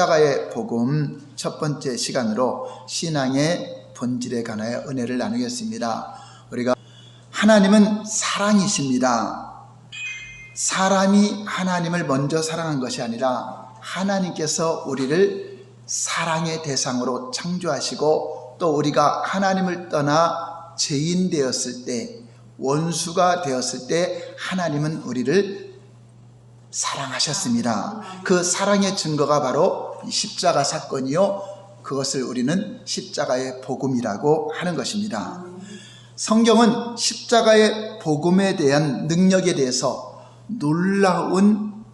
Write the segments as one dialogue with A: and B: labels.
A: 십자가의 복음 첫 번째 시간으로 신앙의 본질에 관하여 은혜를 나누겠습니다. 우리가 하나님은 사랑이십니다. 사람이 하나님을 먼저 사랑한 것이 아니라 하나님께서 우리를 사랑의 대상으로 창조하시고 또 우리가 하나님을 떠나 죄인 되었을 때, 원수가 되었을 때 하나님은 우리를 사랑하셨습니다. 그 사랑의 증거가 바로 십자가 사건이요, 그것을 우리는 십자가의 복음이라고 하는 것입니다. 성경은 십자가의 복음에 대한 능력에 대해서 놀라운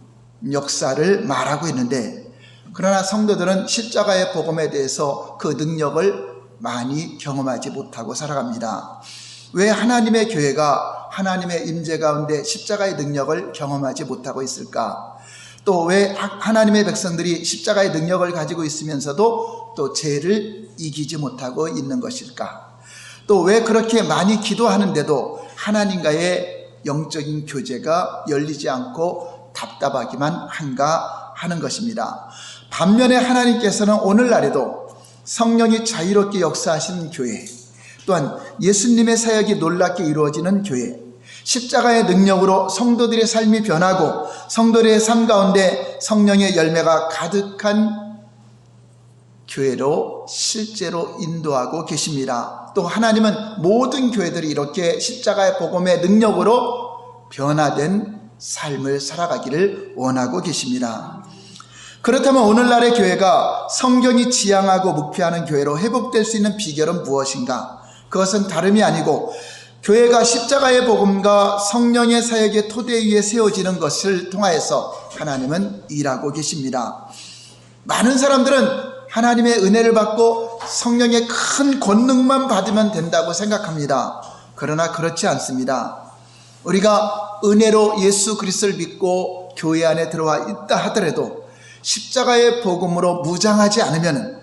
A: 역사를 말하고 있는데, 그러나 성도들은 십자가의 복음에 대해서 그 능력을 많이 경험하지 못하고 살아갑니다. 왜 하나님의 교회가 하나님의 임재 가운데 십자가의 능력을 경험하지 못하고 있을까? 또 왜 하나님의 백성들이 십자가의 능력을 가지고 있으면서도 또 죄를 이기지 못하고 있는 것일까? 또 왜 그렇게 많이 기도하는데도 하나님과의 영적인 교제가 열리지 않고 답답하기만 한가 하는 것입니다. 반면에 하나님께서는 오늘날에도 성령이 자유롭게 역사하시는 교회, 또한 예수님의 사역이 놀랍게 이루어지는 교회, 십자가의 능력으로 성도들의 삶이 변하고 성도들의 삶 가운데 성령의 열매가 가득한 교회로 실제로 인도하고 계십니다. 또 하나님은 모든 교회들이 이렇게 십자가의 복음의 능력으로 변화된 삶을 살아가기를 원하고 계십니다. 그렇다면 오늘날의 교회가 성경이 지향하고 목표하는 교회로 회복될 수 있는 비결은 무엇인가? 그것은 다름이 아니고 교회가 십자가의 복음과 성령의 사역의 토대 위에 세워지는 것을 통하여서 하나님은 일하고 계십니다. 많은 사람들은 하나님의 은혜를 받고 성령의 큰 권능만 받으면 된다고 생각합니다. 그러나 그렇지 않습니다. 우리가 은혜로 예수 그리스도를 믿고 교회 안에 들어와 있다 하더라도 십자가의 복음으로 무장하지 않으면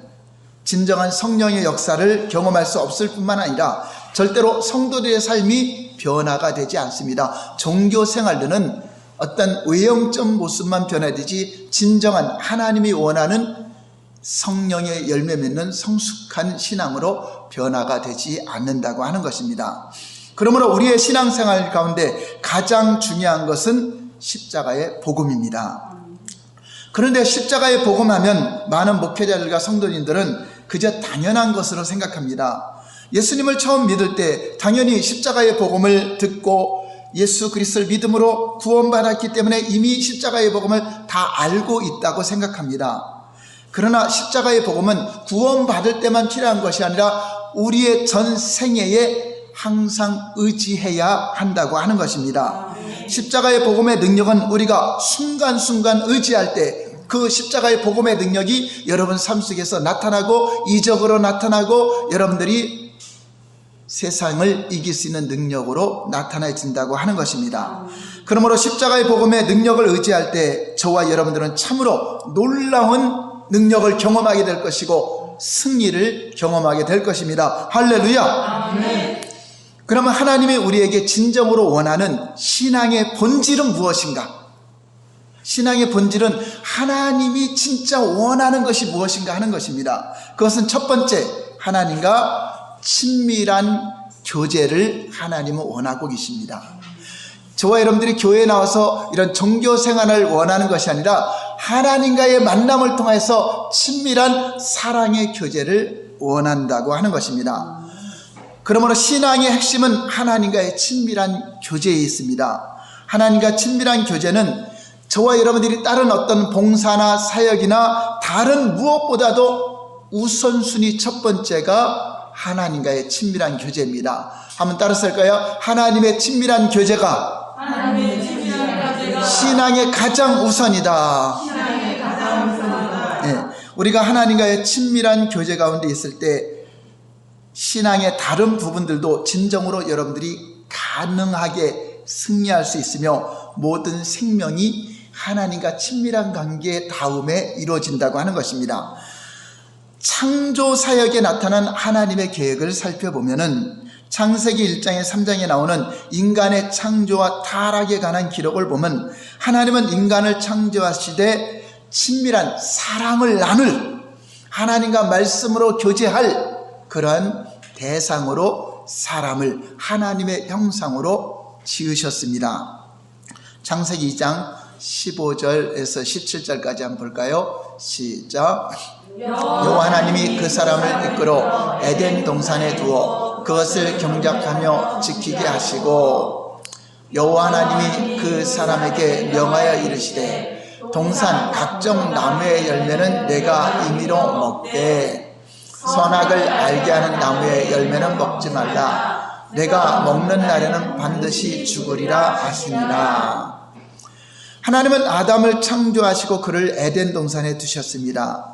A: 진정한 성령의 역사를 경험할 수 없을 뿐만 아니라 절대로 성도들의 삶이 변화가 되지 않습니다. 종교 생활로는 어떤 외형적 모습만 변화되지 진정한 하나님이 원하는 성령의 열매 맺는 성숙한 신앙으로 변화가 되지 않는다고 하는 것입니다. 그러므로 우리의 신앙생활 가운데 가장 중요한 것은 십자가의 복음입니다. 그런데 십자가의 복음하면 많은 목회자들과 성도님들은 그저 당연한 것으로 생각합니다. 예수님을 처음 믿을 때 당연히 십자가의 복음을 듣고 예수 그리스도를 믿음으로 구원받았기 때문에 이미 십자가의 복음을 다 알고 있다고 생각합니다. 그러나 십자가의 복음은 구원받을 때만 필요한 것이 아니라 우리의 전 생애에 항상 의지해야 한다고 하는 것입니다. 십자가의 복음의 능력은 우리가 순간순간 의지할 때 그 십자가의 복음의 능력이 여러분 삶 속에서 나타나고 이적으로 나타나고 여러분들이 세상을 이길 수 있는 능력으로 나타나진다고 하는 것입니다. 그러므로 십자가의 복음의 능력을 의지할 때 저와 여러분들은 참으로 놀라운 능력을 경험하게 될 것이고 승리를 경험하게 될 것입니다. 할렐루야. 아멘. 그러면 하나님이 우리에게 진정으로 원하는 신앙의 본질은 무엇인가? 신앙의 본질은 하나님이 진짜 원하는 것이 무엇인가 하는 것입니다. 그것은 첫 번째, 하나님과 친밀한 교제를 하나님은 원하고 계십니다. 저와 여러분들이 교회에 나와서 이런 종교 생활을 원하는 것이 아니라 하나님과의 만남을 통해서 친밀한 사랑의 교제를 원한다고 하는 것입니다. 그러므로 신앙의 핵심은 하나님과의 친밀한 교제에 있습니다. 하나님과 친밀한 교제는 저와 여러분들이 다른 어떤 봉사나 사역이나 다른 무엇보다도 우선순위 첫 번째가 하나님과의 친밀한 교제입니다. 한번 따라서 할까요? 하나님의 친밀한 교제가 신앙의 가장 우선이다. 네, 우리가 하나님과의 친밀한 교제 가운데 있을 때 신앙의 다른 부분들도 진정으로 여러분들이 가능하게 승리할 수 있으며 모든 생명이 하나님과 친밀한 관계 다음에 이루어진다고 하는 것입니다. 창조 사역에 나타난 하나님의 계획을 살펴보면은 창세기 1장에 3장에 나오는 인간의 창조와 타락에 관한 기록을 보면 하나님은 인간을 창조하시되 친밀한 사랑을 나눌, 하나님과 말씀으로 교제할 그러한 대상으로 사람을 하나님의 형상으로 지으셨습니다. 창세기 2장 15절에서 17절까지 한번 볼까요? 시작. 여호와 하나님이 그 사람을 이끌어 에덴 동산에 두어 그것을 경작하며 지키게 하시고, 여호와 하나님이 그 사람에게 명하여 이르시되 동산 각종 나무의 열매는 내가 임의로 먹되 선악을 알게 하는 나무의 열매는 먹지 말라. 내가 먹는 날에는 반드시 죽으리라 하시니라. 하나님은 아담을 창조하시고 그를 에덴 동산에 두셨습니다.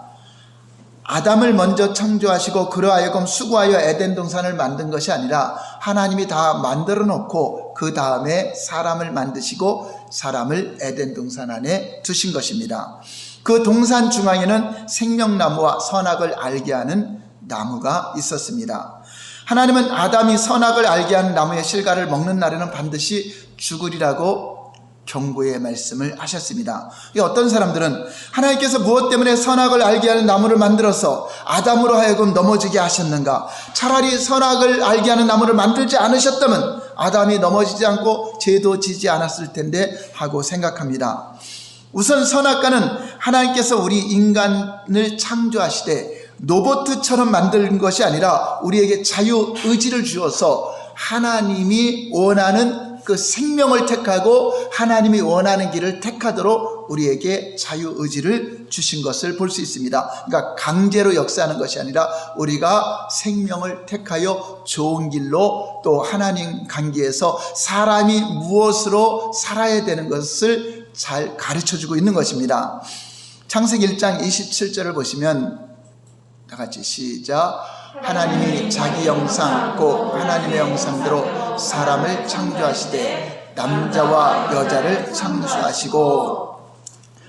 A: 아담을 먼저 창조하시고 그로 하여금 수고하여 에덴 동산을 만든 것이 아니라 하나님이 다 만들어 놓고 그 다음에 사람을 만드시고 사람을 에덴 동산 안에 두신 것입니다. 그 동산 중앙에는 생명나무와 선악을 알게 하는 나무가 있었습니다. 하나님은 아담이 선악을 알게 하는 나무의 실과를 먹는 날에는 반드시 죽으리라고 경고의 말씀을 하셨습니다. 어떤 사람들은 하나님께서 무엇 때문에 선악을 알게 하는 나무를 만들어서 아담으로 하여금 넘어지게 하셨는가? 차라리 선악을 알게 하는 나무를 만들지 않으셨다면 아담이 넘어지지 않고 죄도 지지 않았을 텐데 하고 생각합니다. 우선 선악과는 하나님께서 우리 인간을 창조하시되 로봇처럼 만든 것이 아니라 우리에게 자유의지를 주어서 하나님이 원하는 그 생명을 택하고 하나님이 원하는 길을 택하도록 우리에게 자유의지를 주신 것을 볼 수 있습니다. 그러니까 강제로 역사하는 것이 아니라 우리가 생명을 택하여 좋은 길로, 또 하나님 관계에서 사람이 무엇으로 살아야 되는 것을 잘 가르쳐주고 있는 것입니다. 창세기 1장 27절을 보시면 다 같이 시작. 하나님이 자기 형상 곧 하나님의 형상대로 사람을 창조하시되 남자와 여자를 창조하시고,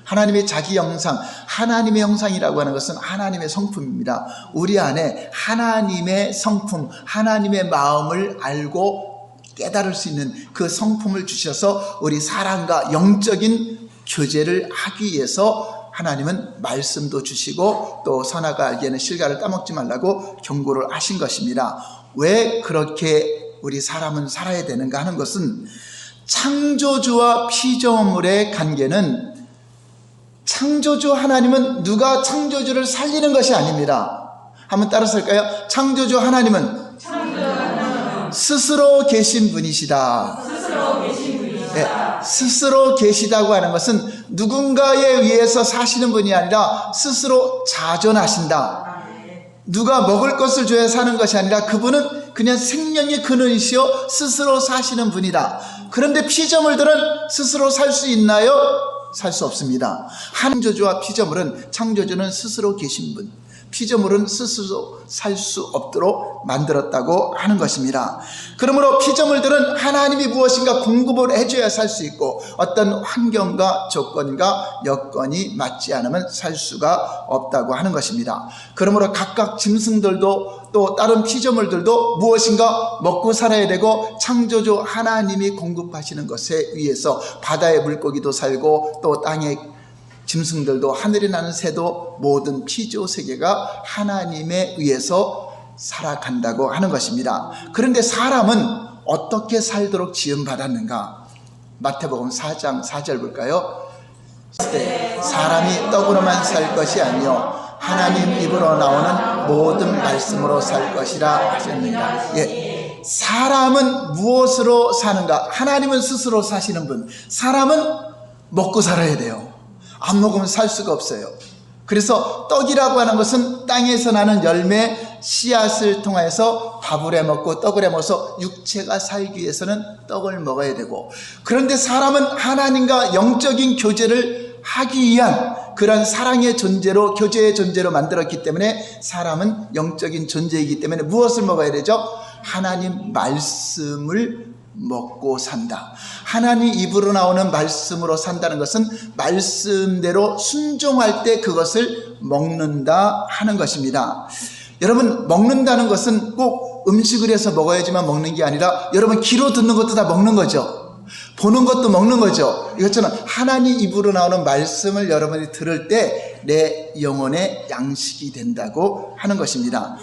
A: 하나님의 자기 형상, 하나님의 형상이라고 하는 것은 하나님의 성품입니다. 우리 안에 하나님의 성품, 하나님의 마음을 알고 깨달을 수 있는 그 성품을 주셔서 우리 사람과 영적인 교제를 하기 위해서 하나님은 말씀도 주시고 또 선악을 알게 하는 실과를 따먹지 말라고 경고를 하신 것입니다. 왜 그렇게 우리 사람은 살아야 되는가 하는 것은, 창조주와 피조물의 관계는, 창조주 하나님은 누가 창조주를 살리는 것이 아닙니다. 한번 따라서 할까요? 창조주 하나님은 스스로 계신 분이시다. 네, 스스로 계시다고 하는 것은 누군가에 의해서 사시는 분이 아니라 스스로 자존하신다. 누가 먹을 것을 줘야 사는 것이 아니라 그분은 그냥 생명의 근원이시여 스스로 사시는 분이다. 그런데 피조물들은 스스로 살 수 있나요? 살 수 없습니다. 창조주와 피조물은, 창조주는 스스로 계신 분, 피조물은 스스로 살 수 없도록 만들었다고 하는 것입니다. 그러므로 피조물들은 하나님이 무엇인가 공급을 해줘야 살 수 있고, 어떤 환경과 조건과 여건이 맞지 않으면 살 수가 없다고 하는 것입니다. 그러므로 각각 짐승들도 또 다른 피조물들도 무엇인가 먹고 살아야 되고, 창조주 하나님이 공급하시는 것에 의해서 바다의 물고기도 살고 또 땅의 짐승들도, 하늘에 나는 새도, 모든 피조 세계가 하나님에 의해서 살아간다고 하는 것입니다. 그런데 사람은 어떻게 살도록 지음받았는가? 마태복음 4장 4절 볼까요? 사람이 떡으로만 살 것이 아니요 하나님 입으로 나오는 모든 말씀으로 살 것이라 하셨느니라. 예, 사람은 무엇으로 사는가? 하나님은 스스로 사시는 분. 사람은 먹고 살아야 돼요. 안 먹으면 살 수가 없어요. 그래서 떡이라고 하는 것은 땅에서 나는 열매, 씨앗을 통해서 밥을 해 먹고 떡을 해 먹어서 육체가 살기 위해서는 떡을 먹어야 되고, 그런데 사람은 하나님과 영적인 교제를 하기 위한 그런 사랑의 존재로, 교제의 존재로 만들었기 때문에 사람은 영적인 존재이기 때문에 무엇을 먹어야 되죠? 하나님 말씀을 먹고 산다. 하나님 입으로 나오는 말씀으로 산다는 것은 말씀대로 순종할 때 그것을 먹는다 하는 것입니다. 여러분, 먹는다는 것은 꼭 음식을 해서 먹어야지만 먹는 게 아니라 여러분 귀로 듣는 것도 다 먹는 거죠. 보는 것도 먹는 거죠. 이것처럼 하나님 입으로 나오는 말씀을 여러분이 들을 때 내 영혼의 양식이 된다고 하는 것입니다.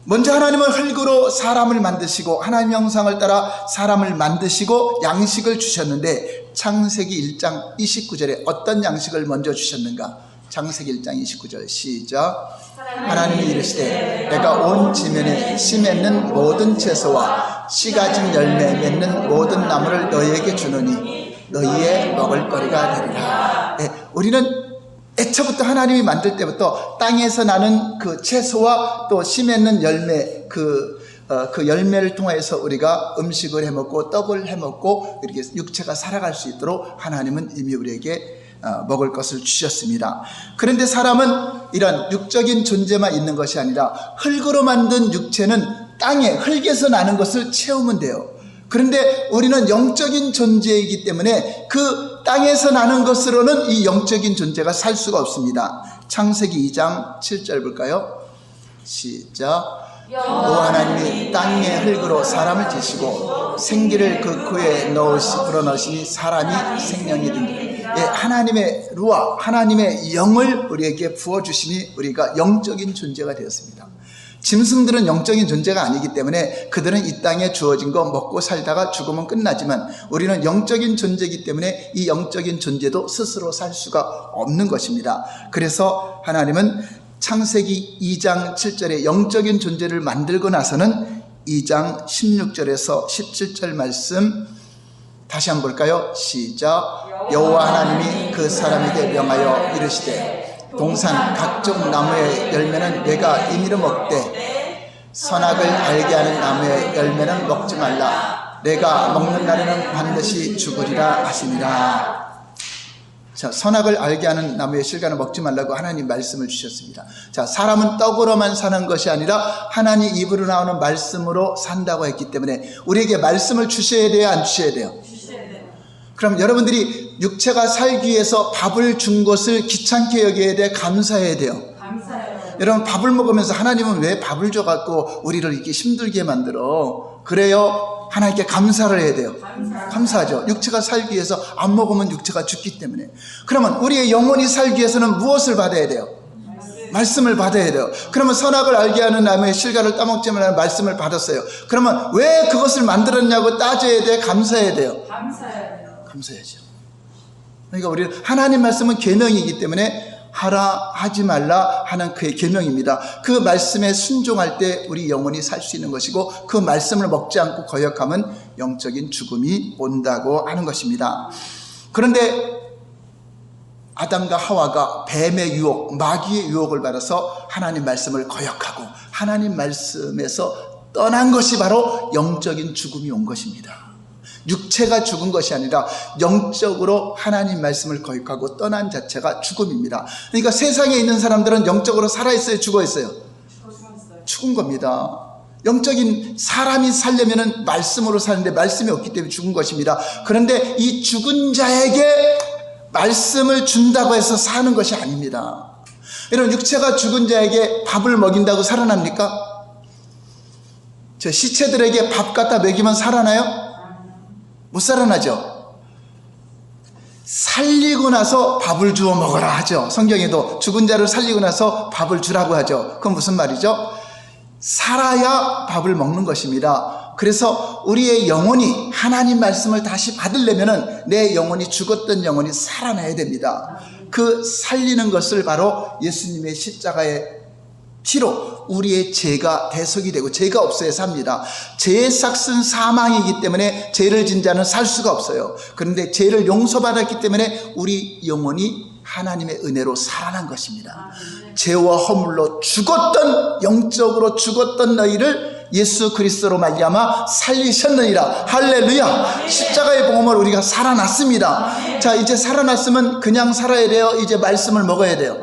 A: 먼저 하나님은 흙으로 사람을 만드시고 하나님의 형상을 따라 사람을 만드시고 양식을 주셨는데 창세기 1장 29절에 어떤 양식을 먼저 주셨는가? 창세기 1장 29절 시작. 하나님이 이르시되 내가 온 지면에 씨 맺는 모든 채소와 씨 가진 열매 맺는 모든 나무를 너희에게 주노니 너희의 먹을거리가 되리라. 네, 우리는 애초부터 하나님이 만들 때부터 땅에서 나는 그 채소와 또 씨 맺는 열매 그 열매를 통해서 우리가 음식을 해먹고 떡을 해먹고 이렇게 육체가 살아갈 수 있도록 하나님은 이미 우리에게 먹을 것을 주셨습니다. 그런데 사람은 이런 육적인 존재만 있는 것이 아니라 흙으로 만든 육체는 땅에 흙에서 나는 것을 채우면 돼요. 그런데 우리는 영적인 존재이기 때문에 그 땅에서 나는 것으로는 이 영적인 존재가 살 수가 없습니다. 창세기 2장 7절 볼까요? 시작. 여호와 하나님이 땅의 흙으로 사람을 지시고 생기를 그 코에 불어넣으시니 사람이 생명이 된다. 예, 하나님의 루아, 하나님의 영을 우리에게 부어주시니 우리가 영적인 존재가 되었습니다. 짐승들은 영적인 존재가 아니기 때문에 그들은 이 땅에 주어진 거 먹고 살다가 죽으면 끝나지만 우리는 영적인 존재이기 때문에 이 영적인 존재도 스스로 살 수가 없는 것입니다. 그래서 하나님은 창세기 2장 7절에 영적인 존재를 만들고 나서는 2장 16절에서 17절 말씀 다시 한번 볼까요? 시작. 여호와 하나님이 그 사람에게 명하여 이르시되 동산 각종 나무의 열매는 내가 임의로 먹되 선악을 알게 하는 나무의 열매는 먹지 말라. 내가 먹는 날에는 반드시 죽으리라 하시니라. 자, 선악을 알게 하는 나무의 실과는 먹지 말라고 하나님 말씀을 주셨습니다. 자, 사람은 떡으로만 사는 것이 아니라 하나님 입으로 나오는 말씀으로 산다고 했기 때문에 우리에게 말씀을 주셔야 돼요, 안 주셔야 돼요? 그럼 여러분들이 육체가 살기 위해서 밥을 준 것을 귀찮게 여겨야 돼, 감사해야 돼요? 감사해요. 여러분 밥을 먹으면서 하나님은 왜 밥을 줘갖고 우리를 이렇게 힘들게 만들어? 그래요, 하나님께 감사를 해야 돼요. 감사하죠. 육체가 살기 위해서 안 먹으면 육체가 죽기 때문에. 그러면 우리의 영혼이 살기 위해서는 무엇을 받아야 돼요? 말씀을 받아야 돼요. 그러면 선악을 알게 하는 나무의 실과를 따먹지 말라는 말씀을 받았어요. 그러면 왜 그것을 만들었냐고 따져야 돼, 감사해야 돼요? 감사해야죠. 그러니까 우리는 하나님 말씀은 계명이기 때문에 하라 하지 말라 하는 그의 계명입니다. 그 말씀에 순종할 때 우리 영혼이 살 수 있는 것이고 그 말씀을 먹지 않고 거역하면 영적인 죽음이 온다고 하는 것입니다. 그런데 아담과 하와가 뱀의 유혹, 마귀의 유혹을 받아서 하나님 말씀을 거역하고 하나님 말씀에서 떠난 것이 바로 영적인 죽음이 온 것입니다. 육체가 죽은 것이 아니라 영적으로 하나님 말씀을 거역하고 떠난 자체가 죽음입니다. 그러니까 세상에 있는 사람들은 영적으로 살아있어요, 죽어있어요? 죽은 겁니다. 영적인 사람이 살려면 말씀으로 사는데 말씀이 없기 때문에 죽은 것입니다. 그런데 이 죽은 자에게 말씀을 준다고 해서 사는 것이 아닙니다. 여러분, 육체가 죽은 자에게 밥을 먹인다고 살아납니까? 저 시체들에게 밥 갖다 먹이면 살아나요? 못 살아나죠. 살리고 나서 밥을 주어 먹어라 하죠. 성경에도 죽은 자를 살리고 나서 밥을 주라고 하죠. 그건 무슨 말이죠? 살아야 밥을 먹는 것입니다. 그래서 우리의 영혼이 하나님 말씀을 다시 받으려면 내 영혼이 죽었던 영혼이 살아나야 됩니다. 그 살리는 것을 바로 예수님의 십자가의 피로 우리의 죄가 대속이 되고 죄가 없어야 삽니다. 죄의 삭은 사망이기 때문에 죄를 진 자는 살 수가 없어요. 그런데 죄를 용서받았기 때문에 우리 영혼이 하나님의 은혜로 살아난 것입니다. 죄와 허물로 죽었던, 영적으로 죽었던 너희를 예수 그리스도로 말미암아 살리셨느니라. 할렐루야. 십자가의 복음을 우리가 살아났습니다. 자, 이제 살아났으면 그냥 살아야 돼요? 이제 말씀을 먹어야 돼요?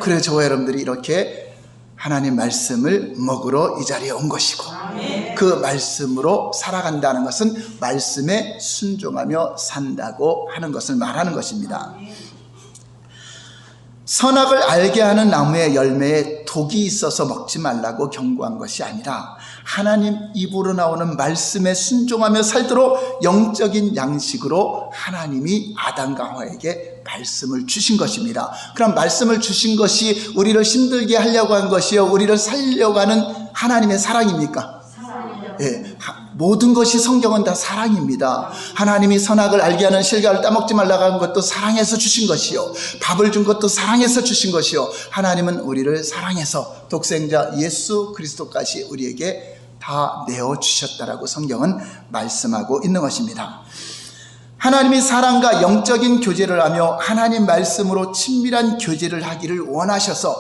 A: 그래서 저와 여러분들이 이렇게 하나님 말씀을 먹으러 이 자리에 온 것이고 그 말씀으로 살아간다는 것은 말씀에 순종하며 산다고 하는 것을 말하는 것입니다. 선악을 알게 하는 나무의 열매에 독이 있어서 먹지 말라고 경고한 것이 아니라 하나님 입으로 나오는 말씀에 순종하며 살도록 영적인 양식으로 하나님이 아담과 하와에게 말씀을 주신 것입니다. 그럼 말씀을 주신 것이 우리를 힘들게 하려고 한 것이요, 우리를 살려고 하는 하나님의 사랑입니까? 예, 모든 것이 성경은 다 사랑입니다. 하나님이 선악을 알게 하는 실과를 따먹지 말라고 한 것도 사랑해서 주신 것이요, 밥을 준 것도 사랑해서 주신 것이요, 하나님은 우리를 사랑해서 독생자 예수 그리스도까지 우리에게 다 내어주셨다라고 성경은 말씀하고 있는 것입니다. 하나님이 사랑과 영적인 교제를 하며 하나님 말씀으로 친밀한 교제를 하기를 원하셔서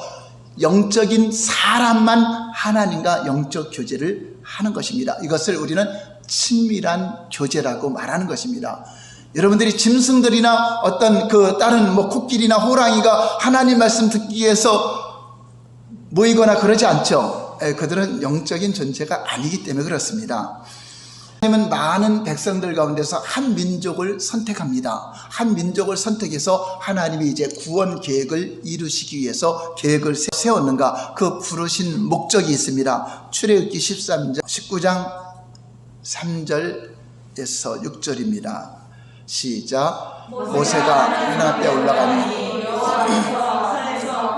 A: 영적인 사람만 하나님과 영적 교제를 하는 것입니다. 이것을 우리는 친밀한 교제라고 말하는 것입니다. 여러분들이 짐승들이나 어떤 다른 코끼리나 호랑이가 하나님 말씀 듣기 위해서 모이거나 그러지 않죠. 그들은 영적인 존재가 아니기 때문에 그렇습니다. 하나님은 많은 백성들 가운데서 한 민족을 선택합니다. 한 민족을 선택해서 하나님이 이제 구원 계획을 이루시기 위해서 계획을 세웠는가, 그 부르신 목적이 있습니다. 출애굽기 19장 3절에서 6절입니다. 시작. 모세가 하나님 앞에 올라가니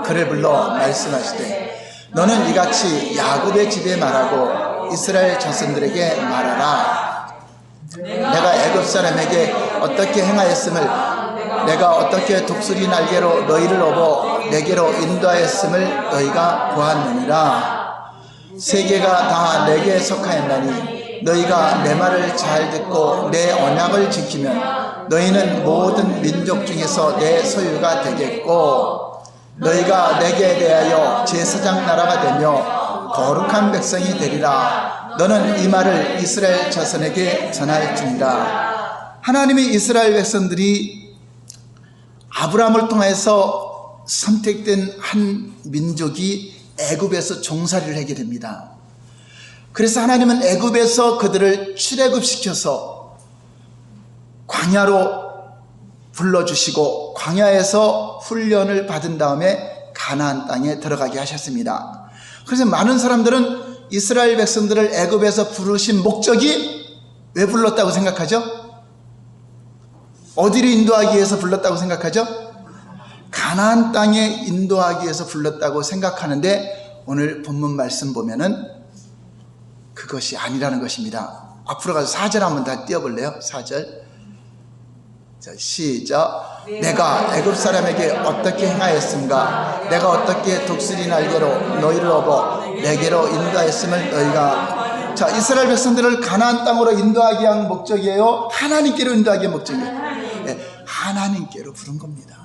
A: 그를 불러 말씀하시되 너는 이같이 야곱의 집에 말하고 이스라엘 자손들에게 말하라. 내가 애굽 사람에게 어떻게 행하였음을, 내가 어떻게 독수리 날개로 너희를 업어 내게로 인도하였음을 너희가 보았느니라. 세계가 다 내게 속하였나니 너희가 내 말을 잘 듣고 내 언약을 지키면 너희는 모든 민족 중에서 내 소유가 되겠고 너희가 내게 대하여 제사장 나라가 되며 거룩한 백성이 되리라. 너는 이 말을 이스라엘 자손에게 전할지니라. 하나님이 이스라엘 백성들이 아브라함을 통해서 선택된 한 민족이 애굽에서 종살이를 하게 됩니다. 그래서 하나님은 애굽에서 그들을 출애굽시켜서 광야로 불러주시고 광야에서 훈련을 받은 다음에 가나안 땅에 들어가게 하셨습니다. 그래서 많은 사람들은 이스라엘 백성들을 애굽에서 부르신 목적이 왜 불렀다고 생각하죠? 어디를 인도하기 위해서 불렀다고 생각하죠? 가나안 땅에 인도하기 위해서 불렀다고 생각하는데 오늘 본문 말씀 보면은 그것이 아니라는 것입니다. 앞으로 가서 4절 한번 다 띄워볼래요? 4절. 자, 시작. 내가 애굽 사람에게 어떻게 행하였음가? 내가 어떻게 독수리 날개로 너희를 업어 내게로 인도하였음을 너희가. 자, 이스라엘 백성들을 가나안 땅으로 인도하기 위한 목적이에요? 하나님께로 인도하기 위한 목적이에요? 네, 하나님께로 부른 겁니다.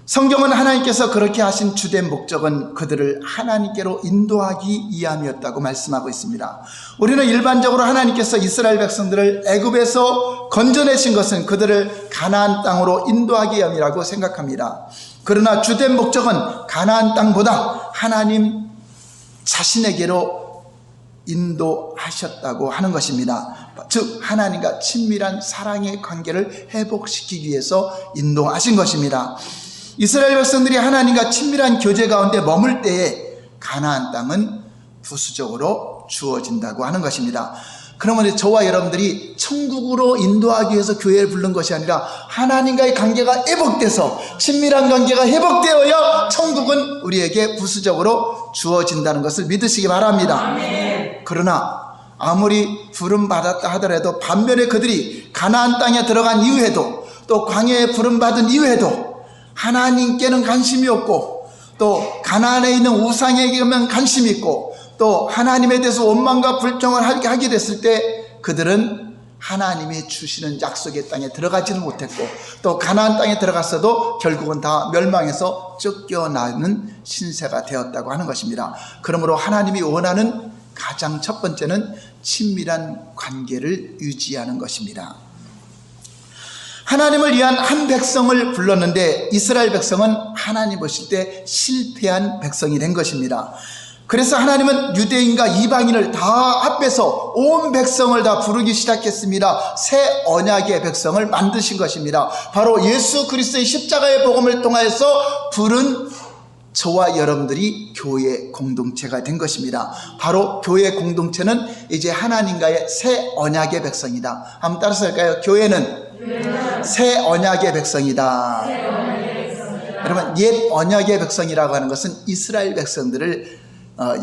A: 성경은 하나님께서 그렇게 하신 주된 목적은 그들을 하나님께로 인도하기 위함이었다고 말씀하고 있습니다. 우리는 일반적으로 하나님께서 이스라엘 백성들을 애굽에서 건져내신 것은 그들을 가나안 땅으로 인도하기 위함이라고 생각합니다. 그러나 주된 목적은 가나안 땅보다 하나님 자신에게로 인도하셨다고 하는 것입니다. 즉 하나님과 친밀한 사랑의 관계를 회복시키기 위해서 인도하신 것입니다. 이스라엘 백성들이 하나님과 친밀한 교제 가운데 머물 때에 가나안 땅은 부수적으로 주어진다고 하는 것입니다. 그러면 저와 여러분들이 천국으로 인도하기 위해서 교회를 부른 것이 아니라 하나님과의 관계가 회복돼서 친밀한 관계가 회복되어야 천국은 우리에게 부수적으로 주어진다는 것을 믿으시기 바랍니다. 그러나 아무리 부름받았다 하더라도 반면에 그들이 가나안 땅에 들어간 이후에도 또 광야에 부름받은 이후에도 하나님께는 관심이 없고 또 가나안에 있는 우상에게만 관심이 있고 또 하나님에 대해서 원망과 불평을 하게 됐을 때 그들은 하나님이 주시는 약속의 땅에 들어가지는 못했고 또 가나안 땅에 들어갔어도 결국은 다 멸망해서 쫓겨나는 신세가 되었다고 하는 것입니다. 그러므로 하나님이 원하는 가장 첫 번째는 친밀한 관계를 유지하는 것입니다. 하나님을 위한 한 백성을 불렀는데 이스라엘 백성은 하나님 보실 때 실패한 백성이 된 것입니다. 그래서 하나님은 유대인과 이방인을 다 합해서 온 백성을 다 부르기 시작했습니다. 새 언약의 백성을 만드신 것입니다. 바로 예수 그리스도의 십자가의 복음을 통하여서 부른 저와 여러분들이 교회 공동체가 된 것입니다. 바로 교회 공동체는 이제 하나님과의 새 언약의 백성이다. 한번 따라서 할까요? 교회는 새 언약의 백성이다. 여러분, 옛 언약의 백성이라고 하는 것은 이스라엘 백성들을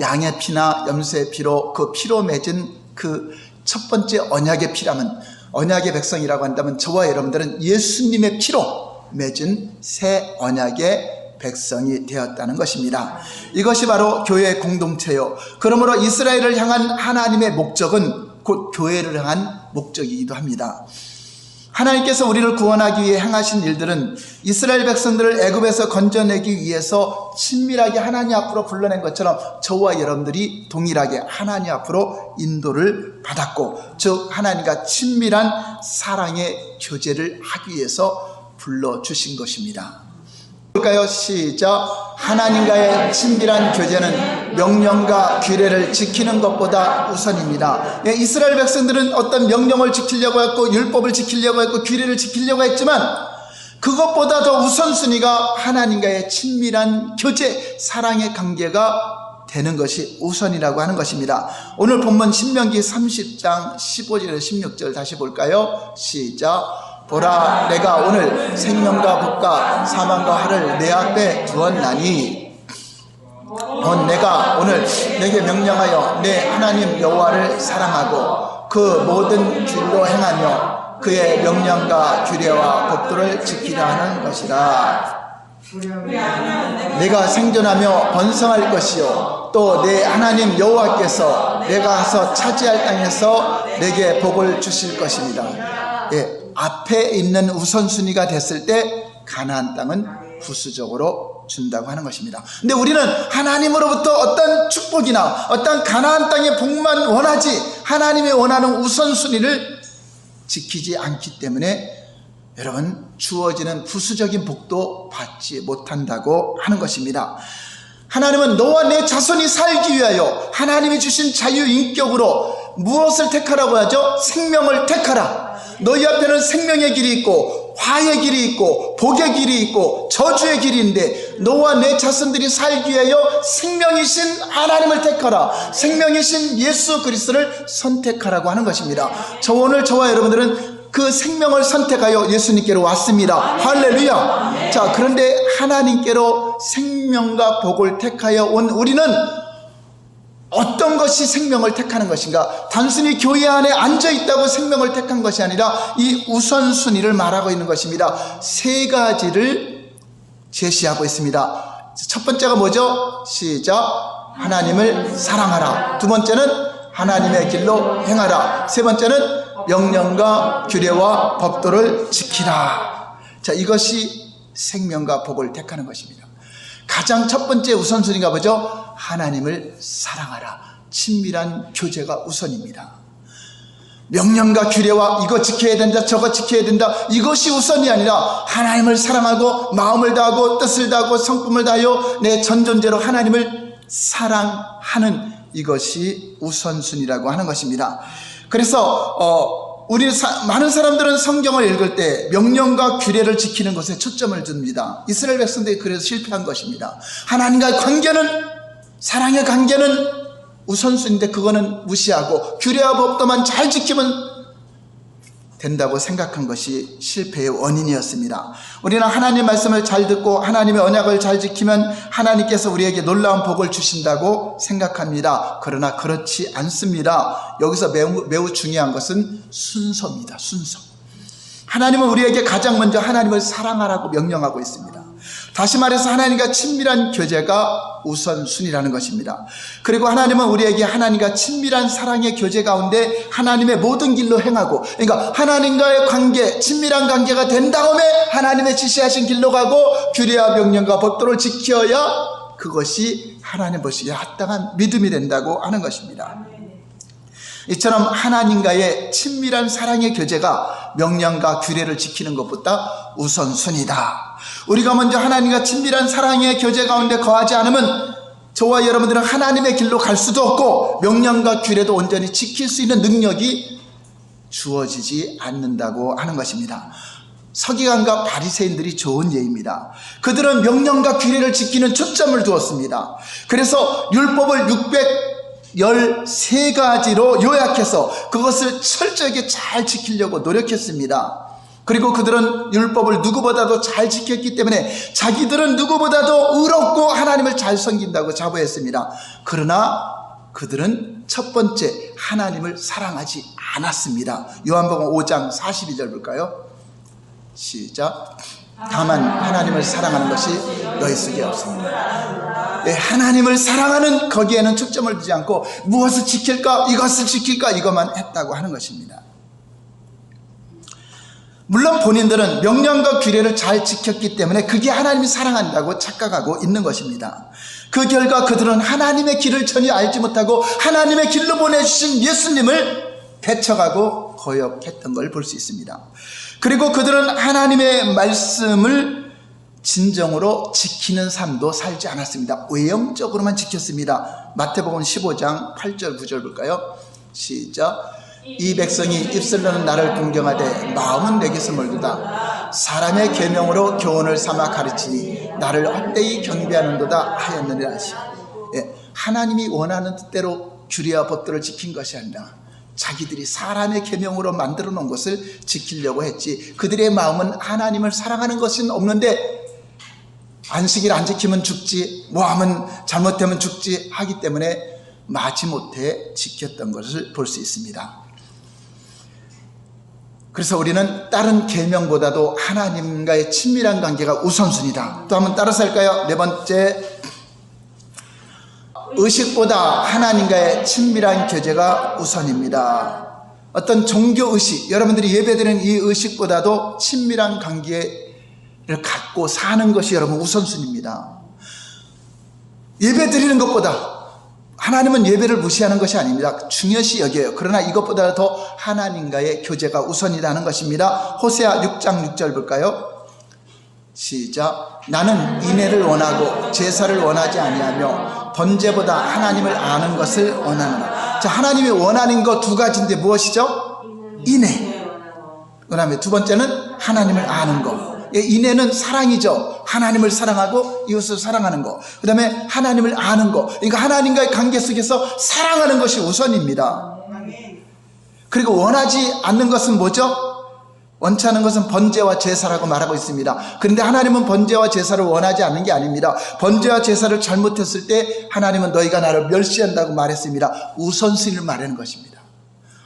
A: 양의 피나 염소의 피로 그 피로 맺은 그 첫 번째 언약의 피라면, 언약의 백성이라고 한다면 저와 여러분들은 예수님의 피로 맺은 새 언약의 백성이 되었다는 것입니다. 이것이 바로 교회의 공동체요. 그러므로 이스라엘을 향한 하나님의 목적은 곧 교회를 향한 목적이기도 합니다. 하나님께서 우리를 구원하기 위해 행하신 일들은 이스라엘 백성들을 애굽에서 건져내기 위해서 친밀하게 하나님 앞으로 불러낸 것처럼 저와 여러분들이 동일하게 하나님 앞으로 인도를 받았고, 즉 하나님과 친밀한 사랑의 교제를 하기 위해서 불러주신 것입니다. 볼까요? 시작. 하나님과의 친밀한 교제는 명령과 규례를 지키는 것보다 우선입니다. 이스라엘 백성들은 어떤 명령을 지키려고 했고 율법을 지키려고 했고 규례를 지키려고 했지만 그것보다 더 우선순위가 하나님과의 친밀한 교제, 사랑의 관계가 되는 것이 우선이라고 하는 것입니다. 오늘 본문 신명기 30장 15절에서 16절 다시 볼까요? 시작. 보라, 내가 오늘 생명과 복과 사망과 화를 내 앞에 두었나니 내가 오늘 내게 명령하여 내 하나님 여호와를 사랑하고 그 모든 길로 행하며 그의 명령과 규례와 법도를 지키려 하는 것이라. 내가 생존하며 번성할 것이요 또 내 하나님 여호와께서 내가 가서 차지할 땅에서 내게 복을 주실 것입니다. 앞에 있는 우선순위가 됐을 때 가나안 땅은 부수적으로 준다고 하는 것입니다. 근데 우리는 하나님으로부터 어떤 축복이나 어떤 가나안 땅의 복만 원하지 하나님이 원하는 우선순위를 지키지 않기 때문에 여러분 주어지는 부수적인 복도 받지 못한다고 하는 것입니다. 하나님은 너와 내 자손이 살기 위하여 하나님이 주신 자유인격으로 무엇을 택하라고 하죠? 생명을 택하라. 너희 앞에는 생명의 길이 있고 화의 길이 있고 복의 길이 있고 저주의 길이 있는데 너와 내 자손들이 살기 위하여 생명이신 하나님을 택하라. 생명이신 예수 그리스도를 선택하라고 하는 것입니다. 오늘 저와 여러분들은 그 생명을 선택하여 예수님께로 왔습니다. 할렐루야. 자, 그런데 하나님께로 생명과 복을 택하여 온 우리는 어떤 것이 생명을 택하는 것인가? 단순히 교회 안에 앉아있다고 생명을 택한 것이 아니라 이 우선순위를 말하고 있는 것입니다. 세 가지를 제시하고 있습니다. 첫 번째가 뭐죠? 시작. 하나님을 사랑하라. 두 번째는 하나님의 길로 행하라. 세 번째는 명령과 규례와 법도를 지키라. 자, 이것이 생명과 복을 택하는 것입니다. 가장 첫 번째 우선순위가 뭐죠? 하나님을 사랑하라. 친밀한 교제가 우선입니다. 명령과 규례와 이거 지켜야 된다 저거 지켜야 된다 이것이 우선이 아니라 하나님을 사랑하고 마음을 다하고 뜻을 다하고 성품을 다하여 내 전존재로 하나님을 사랑하는 이것이 우선순위라고 하는 것입니다. 그래서 많은 사람들은 성경을 읽을 때 명령과 규례를 지키는 것에 초점을 둡니다. 이스라엘 백성들이 그래서 실패한 것입니다. 하나님과의 관계는, 사랑의 관계는 우선순위인데 그거는 무시하고 규례와 법도만 잘 지키면 된다고 생각한 것이 실패의 원인이었습니다. 우리는 하나님의 말씀을 잘 듣고 하나님의 언약을 잘 지키면 하나님께서 우리에게 놀라운 복을 주신다고 생각합니다. 그러나 그렇지 않습니다. 여기서 매우 중요한 것은 순서입니다. 순서. 하나님은 우리에게 가장 먼저 하나님을 사랑하라고 명령하고 있습니다. 다시 말해서 하나님과 친밀한 교제가 우선순위라는 것입니다. 그리고 하나님은 우리에게 하나님과 친밀한 사랑의 교제 가운데 하나님의 모든 길로 행하고, 그러니까 하나님과의 관계, 친밀한 관계가 된 다음에 하나님의 지시하신 길로 가고 규례와 명령과 법도를 지켜야 그것이 하나님 보시기에 합당한 믿음이 된다고 하는 것입니다. 이처럼 하나님과의 친밀한 사랑의 교제가 명령과 규례를 지키는 것보다 우선순위다. 우리가 먼저 하나님과 친밀한 사랑의 교제 가운데 거하지 않으면 저와 여러분들은 하나님의 길로 갈 수도 없고 명령과 규례도 온전히 지킬 수 있는 능력이 주어지지 않는다고 하는 것입니다. 서기관과 바리새인들이 좋은 예입니다. 그들은 명령과 규례를 지키는 초점을 두었습니다. 그래서 율법을 613가지로 요약해서 그것을 철저하게 잘 지키려고 노력했습니다. 그리고 그들은 율법을 누구보다도 잘 지켰기 때문에 자기들은 누구보다도 의롭고 하나님을 잘 섬긴다고 자부했습니다. 그러나 그들은 첫 번째 하나님을 사랑하지 않았습니다. 요한복음 5장 42절 볼까요? 시작. 다만 하나님을 사랑하는 것이 너희 속에 없습니다. 네, 하나님을 사랑하는 거기에는 초점을 두지 않고 무엇을 지킬까, 이것을 지킬까, 이것만 했다고 하는 것입니다. 물론 본인들은 명령과 규례를 잘 지켰기 때문에 그게 하나님이 사랑한다고 착각하고 있는 것입니다. 그 결과 그들은 하나님의 길을 전혀 알지 못하고 하나님의 길로 보내주신 예수님을 배척하고 거역했던 걸 볼 수 있습니다. 그리고 그들은 하나님의 말씀을 진정으로 지키는 삶도 살지 않았습니다. 외형적으로만 지켰습니다. 마태복음 15장 8절 9절 볼까요? 시작. 이 백성이 입술로는 나를 공경하되 마음은 내게서 멀도다. 사람의 계명으로 교훈을 삼아 가르치니 나를 헛되이 경배하는도다 하였느니라 하시오. 하나님이 원하는 뜻대로 규례와 법도를 지킨 것이 아니라 자기들이 사람의 계명으로 만들어 놓은 것을 지키려고 했지, 그들의 마음은 하나님을 사랑하는 것은 없는데 안식일 안 지키면 죽지, 뭐하면 잘못되면 죽지 하기 때문에 마지못해 지켰던 것을 볼 수 있습니다. 그래서 우리는 다른 계명보다도 하나님과의 친밀한 관계가 우선순위다. 또 한번 따라서 할까요? 네 번째, 의식보다 하나님과의 친밀한 교제가 우선입니다. 어떤 종교의식, 여러분들이 예배드리는 이 의식보다도 친밀한 관계를 갖고 사는 것이 여러분 우선순위입니다. 예배드리는 것보다, 하나님은 예배를 무시하는 것이 아닙니다. 중요시 여겨요. 그러나 이것보다 더 하나님과의 교제가 우선이라는 것입니다. 호세아 6장 6절 볼까요? 시작. 나는 인애를 원하고 제사를 원하지 아니하며 번제보다 하나님을 아는 것을 원하노라. 자, 하나님이 원하는 것 두 가지인데 무엇이죠? 인애. 그 다음에 두 번째는 하나님을 아는 것. 인애는 사랑이죠. 하나님을 사랑하고 이웃을 사랑하는 것. 그 다음에 하나님을 아는 것. 그러니까 하나님과의 관계 속에서 사랑하는 것이 우선입니다. 그리고 원하지 않는 것은 뭐죠? 원치 않는 것은 번제와 제사라고 말하고 있습니다. 그런데 하나님은 번제와 제사를 원하지 않는 게 아닙니다. 번제와 제사를 잘못했을 때 하나님은 너희가 나를 멸시한다고 말했습니다. 우선순위를 말하는 것입니다.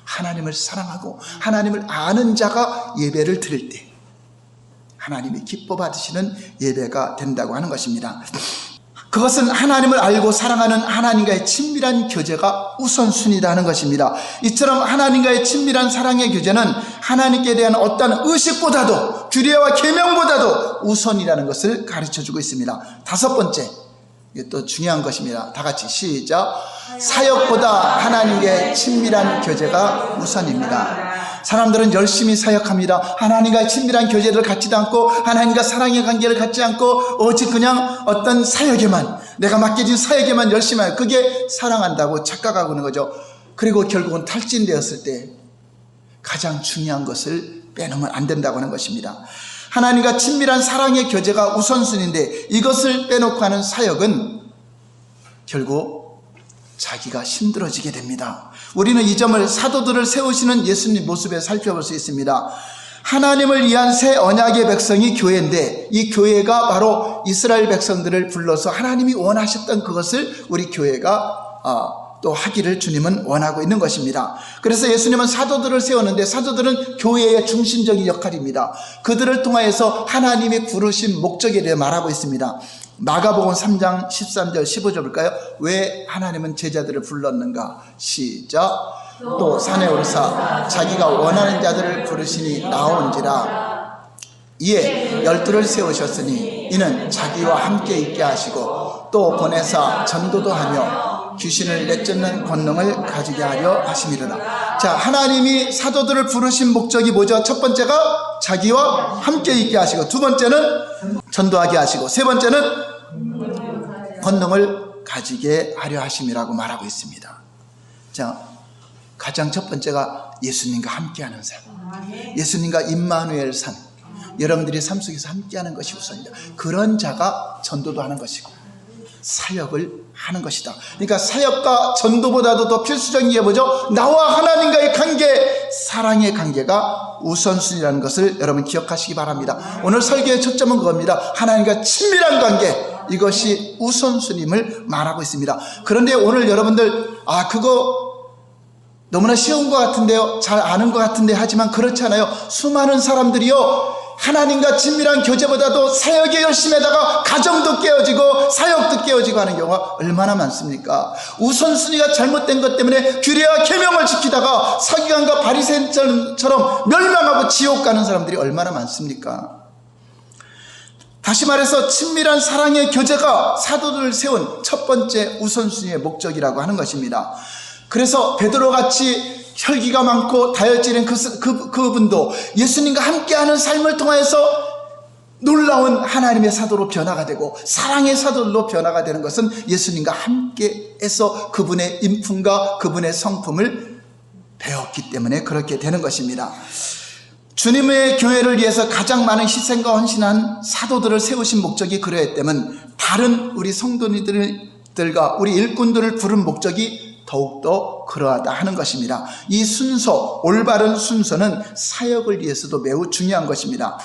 A: 하나님을 사랑하고 하나님을 아는 자가 예배를 드릴 때 하나님이 기뻐 받으시는 예배가 된다고 하는 것입니다. 그것은 하나님을 알고 사랑하는 하나님과의 친밀한 교제가 우선순위라는 것입니다. 이처럼 하나님과의 친밀한 사랑의 교제는 하나님께 대한 어떤 의식보다도 규례와 계명보다도 우선이라는 것을 가르쳐주고 있습니다. 다섯 번째, 이게 또 중요한 것입니다. 다 같이 시작. 사역보다 하나님과의 친밀한 교제가 우선입니다. 사람들은 열심히 사역합니다. 하나님과의 친밀한 교제를 갖지도 않고 하나님과 사랑의 관계를 갖지 않고 오직 그냥 어떤 사역에만, 내가 맡겨진 사역에만 열심히 해요. 그게 사랑한다고 착각하고 있는 거죠. 그리고 결국은 탈진되었을 때 가장 중요한 것을 빼놓으면 안 된다고 하는 것입니다. 하나님과 친밀한 사랑의 교제가 우선순위인데 이것을 빼놓고 하는 사역은 결국 자기가 힘들어지게 됩니다. 우리는 이 점을 사도들을 세우시는 예수님 모습에 살펴볼 수 있습니다. 하나님을 위한 새 언약의 백성이 교회인데 이 교회가 바로 이스라엘 백성들을 불러서 하나님이 원하셨던 그것을 우리 교회가 또 하기를 주님은 원하고 있는 것입니다. 그래서 예수님은 사도들을 세웠는데 사도들은 교회의 중심적인 역할입니다. 그들을 통하여서 하나님이 부르신 목적에 대해 말하고 있습니다. 마가복음 3장 13절 15절 볼까요? 왜 하나님은 제자들을 불렀는가? 시작. 또 산에 오르사 자기가 원하는 자들을 부르시니 나온지라. 이에 12를 세우셨으니 이는 자기와 함께 있게 하시고 또 보내사 전도도 하며 귀신을 내쫓는 권능을 가지게 하려 하심이로다. 자, 하나님이 사도들을 부르신 목적이 뭐죠? 첫 번째가 자기와 함께 있게 하시고, 두 번째는 전도하게 하시고, 세 번째는 권능을 가지게 하려 하심이라고 말하고 있습니다. 자, 가장 첫 번째가 예수님과 함께하는 삶, 예수님과 임마누엘 삶, 여러분들이 삶 속에서 함께하는 것이 우선이다. 그런 자가 전도도 하는 것이고 사역을 하는 것이다. 그러니까 사역과 전도보다도 더 필수적인 게 뭐죠? 나와 하나님과의 관계, 사랑의 관계가 우선순위라는 것을 여러분 기억하시기 바랍니다. 오늘 설교의 초점은 그겁니다. 하나님과 친밀한 관계, 이것이 우선순위임을 말하고 있습니다. 그런데 오늘 여러분들 그거 너무나 쉬운 것 같은데요, 잘 아는 것 같은데, 하지만 그렇지 않아요. 수많은 사람들이요, 하나님과 친밀한 교제보다도 사역에 열심히 하다가 가정도 깨어지고 사역도 깨어지고 하는 경우가 얼마나 많습니까? 우선순위가 잘못된 것 때문에 규례와 계명을 지키다가 서기관과 바리새인처럼 멸망하고 지옥 가는 사람들이 얼마나 많습니까? 다시 말해서 친밀한 사랑의 교제가 사도들을 세운 첫 번째 우선순위의 목적이라고 하는 것입니다. 그래서 베드로같이 혈기가 많고 다혈질인 그분도 예수님과 함께하는 삶을 통해서 놀라운 하나님의 사도로 변화가 되고 사랑의 사도로 변화가 되는 것은 예수님과 함께해서 그분의 인품과 그분의 성품을 배웠기 때문에 그렇게 되는 것입니다. 주님의 교회를 위해서 가장 많은 희생과 헌신한 사도들을 세우신 목적이 그러했다면 다른 우리 성도님들과 우리 일꾼들을 부른 목적이 더욱더 그러하다 하는 것입니다. 이 순서, 올바른 순서는 사역을 위해서도 매우 중요한 것입니다.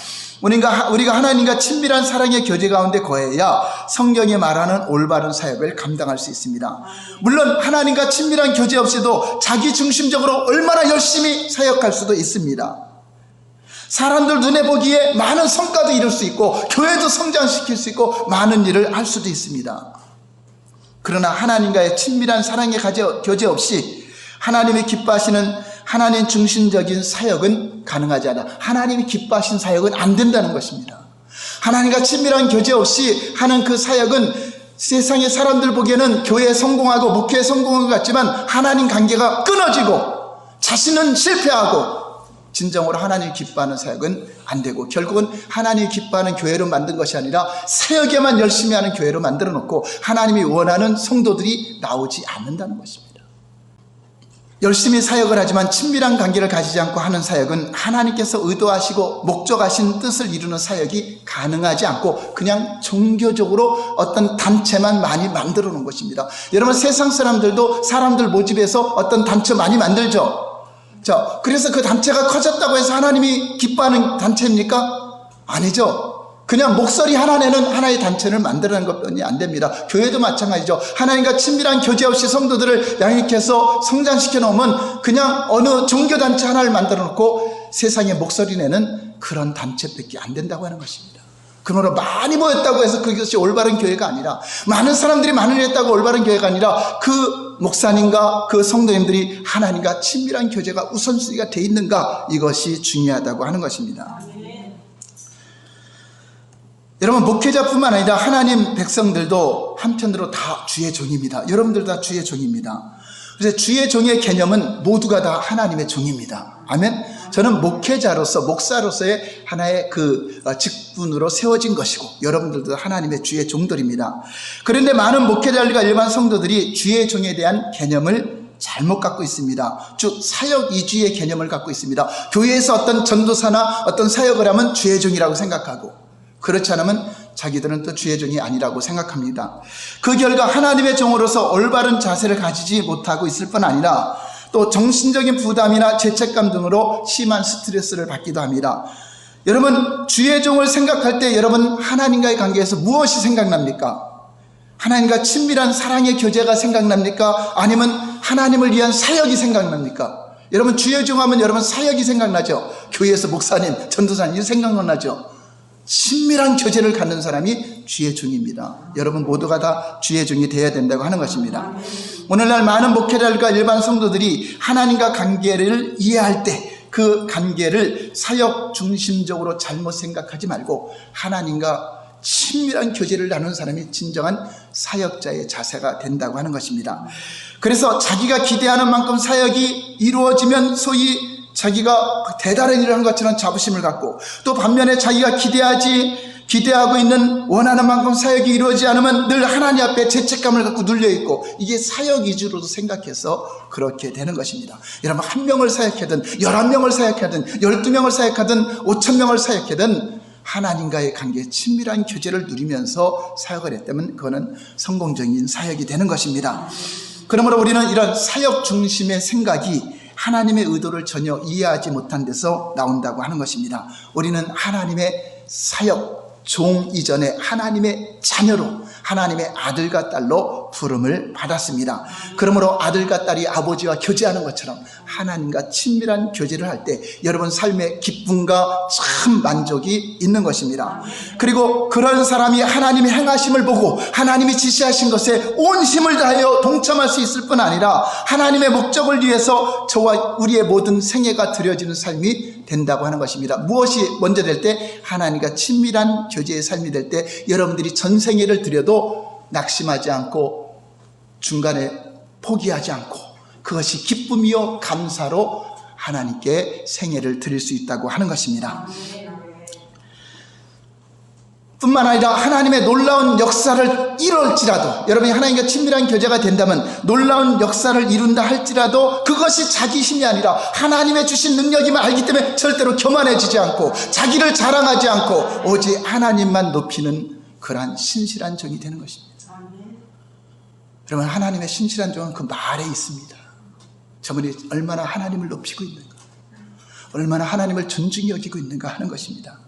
A: 우리가 하나님과 친밀한 사랑의 교제 가운데 거해야 성경이 말하는 올바른 사역을 감당할 수 있습니다. 물론 하나님과 친밀한 교제 없이도 자기 중심적으로 얼마나 열심히 사역할 수도 있습니다. 사람들 눈에 보기에 많은 성과도 이룰 수 있고 교회도 성장시킬 수 있고 많은 일을 할 수도 있습니다. 그러나 하나님과의 친밀한 사랑의 교제 없이 하나님이 기뻐하시는 하나님 중심적인 사역은 가능하지 않아. 하나님이 기뻐하시는 사역은 안 된다는 것입니다. 하나님과 친밀한 교제 없이 하는 그 사역은 세상의 사람들 보기에는 교회에 성공하고 목회에 성공한 것 같지만 하나님 관계가 끊어지고 자신은 실패하고 진정으로 하나님 기뻐하는 사역은 안 되고 결국은 하나님이 기뻐하는 교회로 만든 것이 아니라 사역에만 열심히 하는 교회로 만들어 놓고 하나님이 원하는 성도들이 나오지 않는다는 것입니다. 열심히 사역을 하지만 친밀한 관계를 가지지 않고 하는 사역은 하나님께서 의도하시고 목적하신 뜻을 이루는 사역이 가능하지 않고 그냥 종교적으로 어떤 단체만 많이 만들어 놓은 것입니다. 여러분 세상 사람들도 사람들 모집해서 어떤 단체 많이 만들죠. 자, 그래서 그 단체가 커졌다고 해서 하나님이 기뻐하는 단체입니까? 아니죠. 그냥 목소리 하나 내는 하나의 단체를 만들어낸 것뿐이 안 됩니다. 교회도 마찬가지죠. 하나님과 친밀한 교제 없이 성도들을 양육해서 성장시켜 놓으면 그냥 어느 종교단체 하나를 만들어 놓고 세상에 목소리 내는 그런 단체밖에 안 된다고 하는 것입니다. 그러므로 많이 모였다고 해서 그것이 올바른 교회가 아니라 많은 사람들이 많이 했다고 올바른 교회가 아니라 그 목사님과 그 성도님들이 하나님과 친밀한 교제가 우선순위가 돼 있는가, 이것이 중요하다고 하는 것입니다. 여러분 목회자뿐만 아니라 하나님 백성들도 한편으로 다 주의 종입니다. 여러분들 다 주의 종입니다. 그래서 주의 종의 개념은 모두가 다 하나님의 종입니다. 아멘. 저는 목회자로서 목사로서의 하나의 그 직분으로 세워진 것이고 여러분들도 하나님의 주의 종들입니다. 그런데 많은 목회자들과 일반 성도들이 주의 종에 대한 개념을 잘못 갖고 있습니다. 즉 사역 이주의 개념을 갖고 있습니다. 교회에서 어떤 전도사나 어떤 사역을 하면 주의 종이라고 생각하고 그렇지 않으면 자기들은 또 주의 종이 아니라고 생각합니다. 그 결과 하나님의 종으로서 올바른 자세를 가지지 못하고 있을 뿐 아니라 또 정신적인 부담이나 죄책감 등으로 심한 스트레스를 받기도 합니다. 여러분 주의 종을 생각할 때 여러분 하나님과의 관계에서 무엇이 생각납니까? 하나님과 친밀한 사랑의 교제가 생각납니까? 아니면 하나님을 위한 사역이 생각납니까? 여러분 주의 종 하면 여러분 사역이 생각나죠? 교회에서 목사님, 전도사님 생각나죠? 친밀한 교제를 갖는 사람이 주의 종입니다. 여러분 모두가 다 주의 종이 되어야 된다고 하는 것입니다. 오늘날 많은 목회자들과 일반 성도들이 하나님과 관계를 이해할 때 그 관계를 사역 중심적으로 잘못 생각하지 말고 하나님과 친밀한 교제를 나누는 사람이 진정한 사역자의 자세가 된다고 하는 것입니다. 그래서 자기가 기대하는 만큼 사역이 이루어지면 소위 자기가 대단한 일을 한 것처럼 자부심을 갖고 또 반면에 자기가 기대하고 있는 원하는 만큼 사역이 이루어지지 않으면 늘 하나님 앞에 죄책감을 갖고 눌려있고 이게 사역 위주로도 생각해서 그렇게 되는 것입니다. 여러분 한 명을 사역하든 11명을 사역하든 12명을 사역하든 5,000명을 사역하든 하나님과의 관계, 친밀한 교제를 누리면서 사역을 했다면 그거는 성공적인 사역이 되는 것입니다. 그러므로 우리는 이런 사역 중심의 생각이 하나님의 의도를 전혀 이해하지 못한 데서 나온다고 하는 것입니다. 우리는 하나님의 사역, 종 이전에 하나님의 자녀로, 하나님의 아들과 딸로 부름을 받았습니다. 그러므로 아들과 딸이 아버지와 교제하는 것처럼 하나님과 친밀한 교제를 할 때 여러분 삶의 기쁨과 참 만족이 있는 것입니다. 그리고 그런 사람이 하나님의 행하심을 보고 하나님이 지시하신 것에 온 힘을 다하여 동참할 수 있을 뿐 아니라 하나님의 목적을 위해서 저와 우리의 모든 생애가 드려지는 삶이 된다고 하는 것입니다. 무엇이 먼저 될 때? 하나님과 친밀한 교제의 삶이 될 때 여러분들이 전생애를 드려도 낙심하지 않고 중간에 포기하지 않고 그것이 기쁨이요 감사로 하나님께 생애를 드릴 수 있다고 하는 것입니다. 뿐만 아니라 하나님의 놀라운 역사를 이룰지라도, 여러분이 하나님과 친밀한 교제가 된다면 놀라운 역사를 이룬다 할지라도 그것이 자기 힘이 아니라 하나님의 주신 능력임을 알기 때문에 절대로 교만해지지 않고 자기를 자랑하지 않고 오직 하나님만 높이는 그러한 신실한 종이 되는 것입니다. 여러분, 하나님의 신실한 종은 그 말에 있습니다. 저분이 얼마나 하나님을 높이고 있는가, 얼마나 하나님을 존중히 여기고 있는가 하는 것입니다.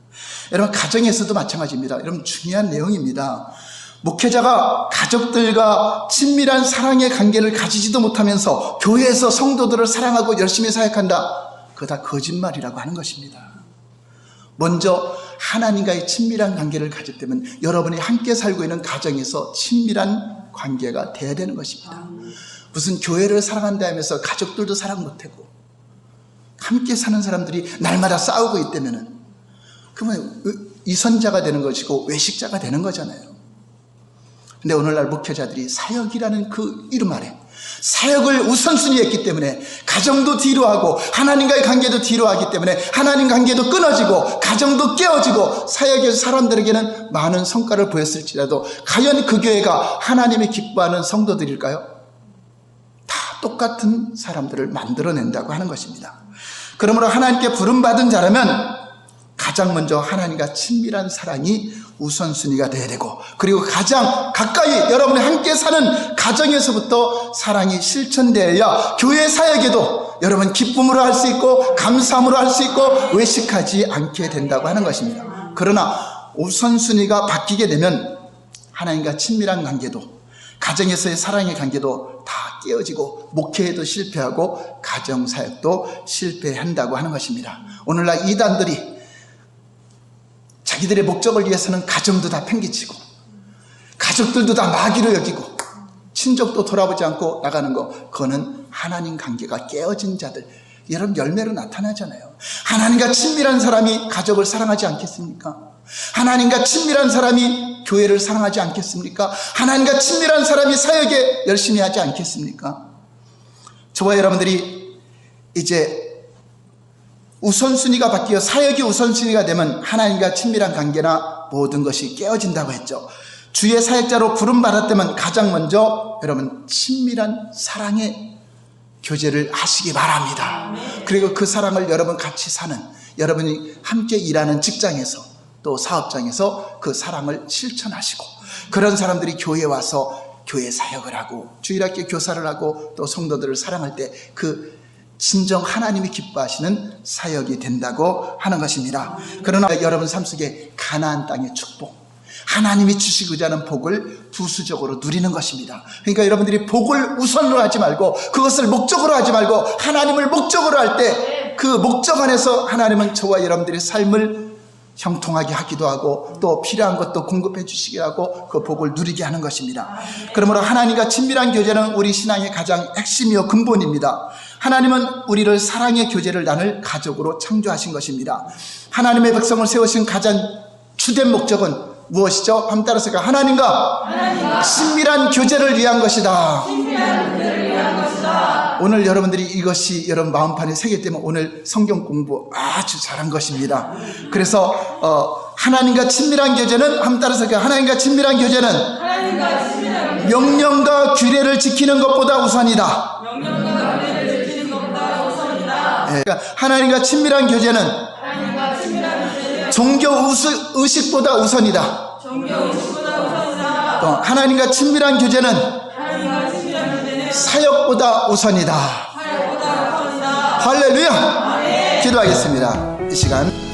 A: 여러분, 가정에서도 마찬가지입니다. 여러분, 중요한 내용입니다. 목회자가 가족들과 친밀한 사랑의 관계를 가지지도 못하면서 교회에서 성도들을 사랑하고 열심히 사역한다, 그거 다 거짓말이라고 하는 것입니다. 먼저 하나님과의 친밀한 관계를 가질 때면 여러분이 함께 살고 있는 가정에서 친밀한 관계가 돼야 되는 것입니다. 무슨 교회를 사랑한다 하면서 가족들도 사랑 못하고 함께 사는 사람들이 날마다 싸우고 있다면 그러면 이선자가 되는 것이고 외식자가 되는 거잖아요. 근데 오늘날 목회자들이 사역이라는 그 이름 아래 사역을 우선순위 했기 때문에 가정도 뒤로 하고 하나님과의 관계도 뒤로 하기 때문에 하나님 관계도 끊어지고 가정도 깨어지고 사역에서 사람들에게는 많은 성과를 보였을지라도 과연 그 교회가 하나님이 기뻐하는 성도들일까요? 다 똑같은 사람들을 만들어낸다고 하는 것입니다. 그러므로 하나님께 부름받은 자라면 가장 먼저 하나님과 친밀한 사랑이 우선순위가 되어야 되고, 그리고 가장 가까이 여러분이 함께 사는 가정에서부터 사랑이 실천되어야 교회 사역에도 여러분 기쁨으로 할 수 있고 감사함으로 할 수 있고 외식하지 않게 된다고 하는 것입니다. 그러나 우선순위가 바뀌게 되면 하나님과 친밀한 관계도, 가정에서의 사랑의 관계도 다 깨어지고 목회에도 실패하고 가정사역도 실패한다고 하는 것입니다. 오늘날 이단들이 자기들의 목적을 위해서는 가정도 다 팽개치고 가족들도 다 마귀로 여기고 친족도 돌아보지 않고 나가는 거, 그거는 하나님 관계가 깨어진 자들, 여러분 열매로 나타나잖아요. 하나님과 친밀한 사람이 가족을 사랑하지 않겠습니까? 하나님과 친밀한 사람이 교회를 사랑하지 않겠습니까? 하나님과 친밀한 사람이 사역에 열심히 하지 않겠습니까? 저와 여러분들이 이제 우선순위가 바뀌어 사역이 우선순위가 되면 하나님과 친밀한 관계나 모든 것이 깨어진다고 했죠. 주의 사역자로 부름받았다면 가장 먼저 여러분 친밀한 사랑의 교제를 하시기 바랍니다. 그리고 그 사랑을 여러분 같이 사는, 여러분이 함께 일하는 직장에서 또 사업장에서 그 사랑을 실천하시고, 그런 사람들이 교회에 와서 교회 사역을 하고 주일학교 교사를 하고 또 성도들을 사랑할 때 그 진정 하나님이 기뻐하시는 사역이 된다고 하는 것입니다. 그러나 여러분 삶 속에 가나안 땅의 축복, 하나님이 주시고자 하는 복을 부수적으로 누리는 것입니다. 그러니까 여러분들이 복을 우선으로 하지 말고 그것을 목적으로 하지 말고 하나님을 목적으로 할 때 그 목적 안에서 하나님은 저와 여러분들의 삶을 형통하게 하기도 하고 또 필요한 것도 공급해 주시게 하고 그 복을 누리게 하는 것입니다. 그러므로 하나님과 친밀한 교제는 우리 신앙의 가장 핵심이요 근본입니다. 하나님은 우리를 사랑의 교제를 나눌 가족으로 창조하신 것입니다. 하나님의 백성을 세우신 가장 주된 목적은 무엇이죠? 한번 따라서 하나님과 친밀한 교제를 위한 것이다. 오늘 여러분들이 이것이 여러분 마음판에 새겼다면 오늘 성경 공부 아주 잘한 것입니다. 그래서 하나님과 친밀한 교제는, 한번 따라서 하나님과 친밀한 교제는 명령과 규례를 지키는 것보다 우선이다. 그러니까 하나님과 친밀한 교제는 종교 의식보다 우선이다. 또 하나님과 친밀한 교제는 사역보다 우선이다. 할렐루야. 기도하겠습니다. 이 시간